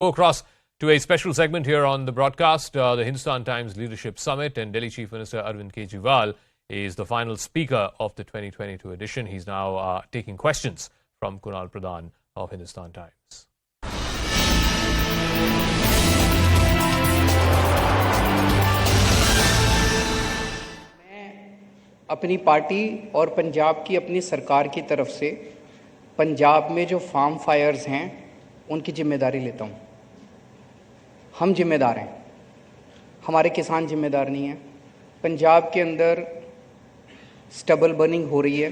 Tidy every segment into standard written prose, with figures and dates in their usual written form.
Go across to a special segment here on the broadcast. The Hindustan Times Leadership Summit, and Delhi Chief Minister Arvind Kejriwal is the final speaker of the 2022 edition. He's now taking questions from Kunal Pradhan of Hindustan Times. अपनी party और पंजाब की अपनी सरकार की तरफ से पंजाब में जो फार्म फायर्स हैं उनकी जिम्मेदारी लेता हूं। हम जिम्मेदार हैं, हमारे किसान जिम्मेदार नहीं हैं। पंजाब के अंदर स्टबल बर्निंग हो रही है,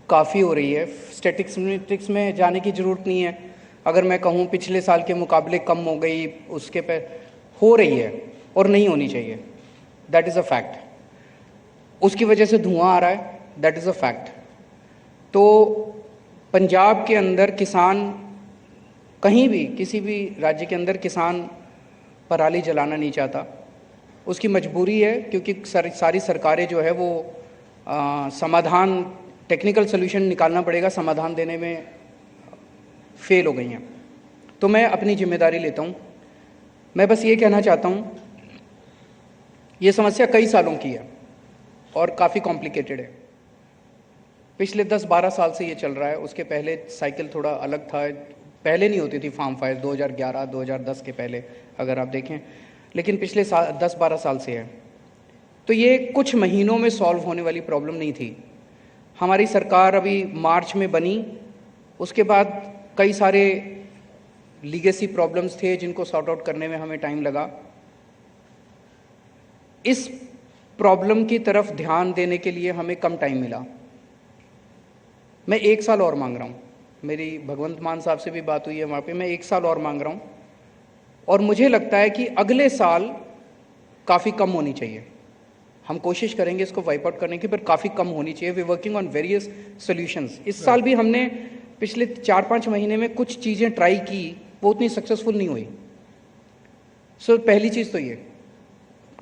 काफ़ी हो रही है। स्टैटिस्टिक्स में जाने की ज़रूरत नहीं है। अगर मैं कहूँ पिछले साल के मुकाबले कम हो गई, उसके पे हो रही है और नहीं होनी चाहिए, दैट इज़ अ फैक्ट। उसकी वजह से धुआं आ रहा है, दैट इज़ अ फैक्ट। तो पंजाब के अंदर किसान, कहीं भी किसी भी राज्य के अंदर किसान पराली जलाना नहीं चाहता। उसकी मजबूरी है, क्योंकि सारी सरकारें जो है वो समाधान, टेक्निकल सोल्यूशन निकालना पड़ेगा, समाधान देने में फेल हो गई हैं। तो मैं अपनी जिम्मेदारी लेता हूँ। मैं बस ये कहना चाहता हूँ, ये समस्या कई सालों की है और काफ़ी कॉम्प्लिकेटेड है। पिछले 10-12 साल से ये चल रहा है। उसके पहले साइकिल थोड़ा अलग था, पहले नहीं होती थी फार्म फायर, 2011-2010 के पहले अगर आप देखें, लेकिन पिछले 10-12 साल से है। तो ये कुछ महीनों में सॉल्व होने वाली प्रॉब्लम नहीं थी। हमारी सरकार अभी मार्च में बनी, उसके बाद कई सारे लीगेसी प्रॉब्लम्स थे जिनको सॉर्ट आउट करने में हमें टाइम लगा। इस प्रॉब्लम की तरफ ध्यान देने के लिए हमें कम टाइम मिला। मैं 1 साल और मांग रहा हूँ। मेरी भगवंत मान साहब से भी बात हुई है वहाँ पे, मैं 1 साल और मांग रहा हूँ। और मुझे लगता है कि अगले साल काफ़ी कम होनी चाहिए। हम कोशिश करेंगे इसको वाइप आउट करने की, पर काफ़ी कम होनी चाहिए। We working on various solutions. इस साल भी हमने पिछले 4-5 महीने में कुछ चीज़ें ट्राई की, वो उतनी सक्सेसफुल नहीं हुई। सो पहली चीज़ तो ये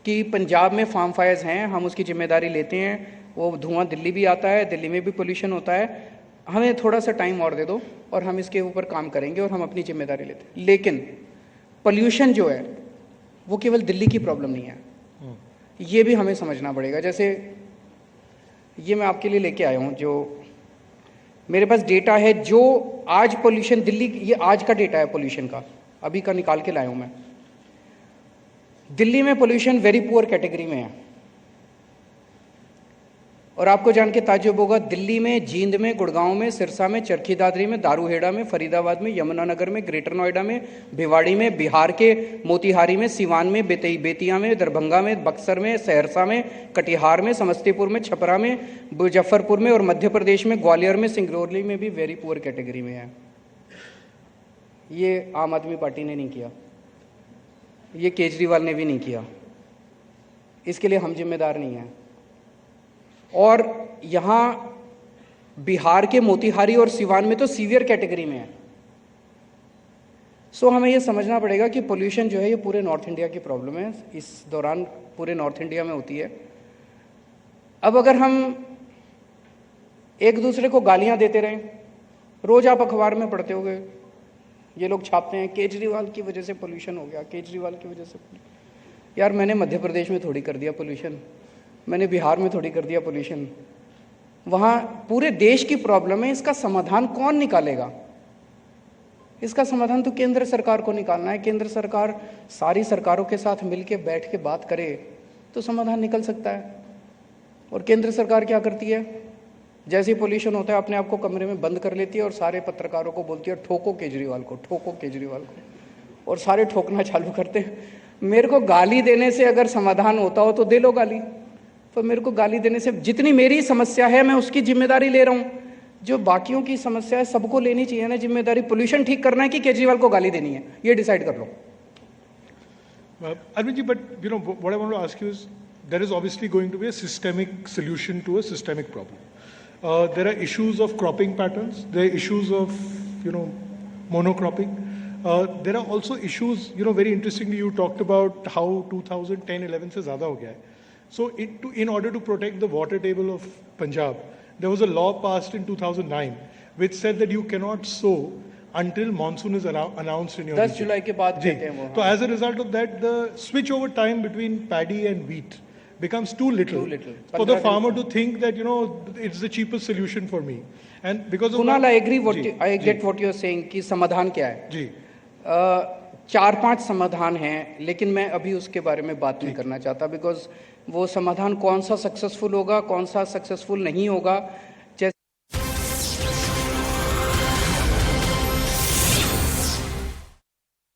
कि पंजाब में फार्म फायर्स हैं, हम उसकी जिम्मेदारी लेते हैं। वो धुआं दिल्ली भी आता है, दिल्ली में भी पोल्यूशन होता है। हमें थोड़ा सा टाइम और दे दो और हम इसके ऊपर काम करेंगे और हम अपनी जिम्मेदारी लेते हैं। लेकिन पोल्यूशन जो है वो केवल दिल्ली की प्रॉब्लम नहीं है, ये भी हमें समझना पड़ेगा। जैसे ये मैं आपके लिए लेके आया हूँ, जो मेरे पास डेटा है, जो आज पोल्यूशन दिल्ली, ये आज का डेटा है पोल्यूशन का, अभी का निकाल के लाया हूँ मैं। दिल्ली में पोल्यूशन वेरी पुअर कैटेगरी में है। और आपको जान के ताज्जुब होगा, दिल्ली में, जींद में, गुड़गांव में, सिरसा में, चरखी दादरी में, दारूहेड़ा में, फरीदाबाद में, यमुनानगर में, ग्रेटर नोएडा में, भिवाड़ी में, बिहार के मोतिहारी में, सिवान में, बेतिया में, दरभंगा में, बक्सर में, सहरसा में, कटिहार में, समस्तीपुर में, छपरा में, मुजफ्फरपुर में और मध्य प्रदेश में ग्वालियर में, सिंगरौली में भी वेरी पुअर कैटेगरी में है। ये आम आदमी पार्टी ने नहीं किया, ये केजरीवाल ने भी नहीं किया। इसके लिए हम जिम्मेदार नहीं हैं। और यहाँ बिहार के मोतिहारी और सिवान में तो सीवियर कैटेगरी में है। सो हमें ये समझना पड़ेगा कि पोल्यूशन जो है ये पूरे नॉर्थ इंडिया की प्रॉब्लम है, इस दौरान पूरे नॉर्थ इंडिया में होती है। अब अगर हम एक दूसरे को गालियाँ देते रहें, रोज़ आप अखबार में पढ़ते होंगे, ये लोग छापते हैं केजरीवाल की वजह से पोल्यूशन हो गया, केजरीवाल की वजह से। यार मैंने मध्य प्रदेश में थोड़ी कर दिया पोल्यूशन, मैंने बिहार में थोड़ी कर दिया पोल्यूशन। वहाँ पूरे देश की प्रॉब्लम है, इसका समाधान कौन निकालेगा? इसका समाधान तो केंद्र सरकार को निकालना है। केंद्र सरकार सारी सरकारों के साथ मिलके बैठ के बात करे तो समाधान निकल सकता है। और केंद्र सरकार क्या करती है? जैसे ही पोल्यूशन होता है अपने आप को कमरे में बंद कर लेती है और सारे पत्रकारों को बोलती है ठोको केजरीवाल को, ठोको केजरीवाल को, और सारे ठोकना चालू करते हैं। मेरे को गाली देने से अगर समाधान होता हो तो दे लो गाली, तो मेरे को गाली देने से, जितनी मेरी समस्या है मैं उसकी जिम्मेदारी ले रहा हूँ, जो बाकियों की समस्या है सबको लेनी चाहिए ना जिम्मेदारी। पोल्यूशन ठीक करना है कि केजरीवाल को गाली देनी है, ये डिसाइड कर लो। Arvind ji, but you know what I want to ask you is, there is obviously going to be a systemic solution to a systemic problem. There are issues of cropping patterns, there are issues of monocropping. There are also issues, very interestingly you talked about how 2010-11 से ज़्यादा हो गया है. So in order to protect the water table of Punjab, there was a law passed in 2009 which said that you cannot sow until monsoon is announced in your 10 region. जुलाई के बाद जी, कहते हैं वो, तो as a result of that, the switch over time between paddy and wheat becomes too little, Too little. for the farmer to think that, you know, it's the cheapest solution for me. And because of Kunal, that, I agree what ji, I ji, get what you're saying कि समाधान क्या है. जी, 4-5 समाधान हैं, लेकिन मैं अभी उसके बारे में बात नहीं करना चाहता, बिकॉज वो समाधान कौन सा सक्सेसफुल होगा, कौन सा सक्सेसफुल नहीं होगा,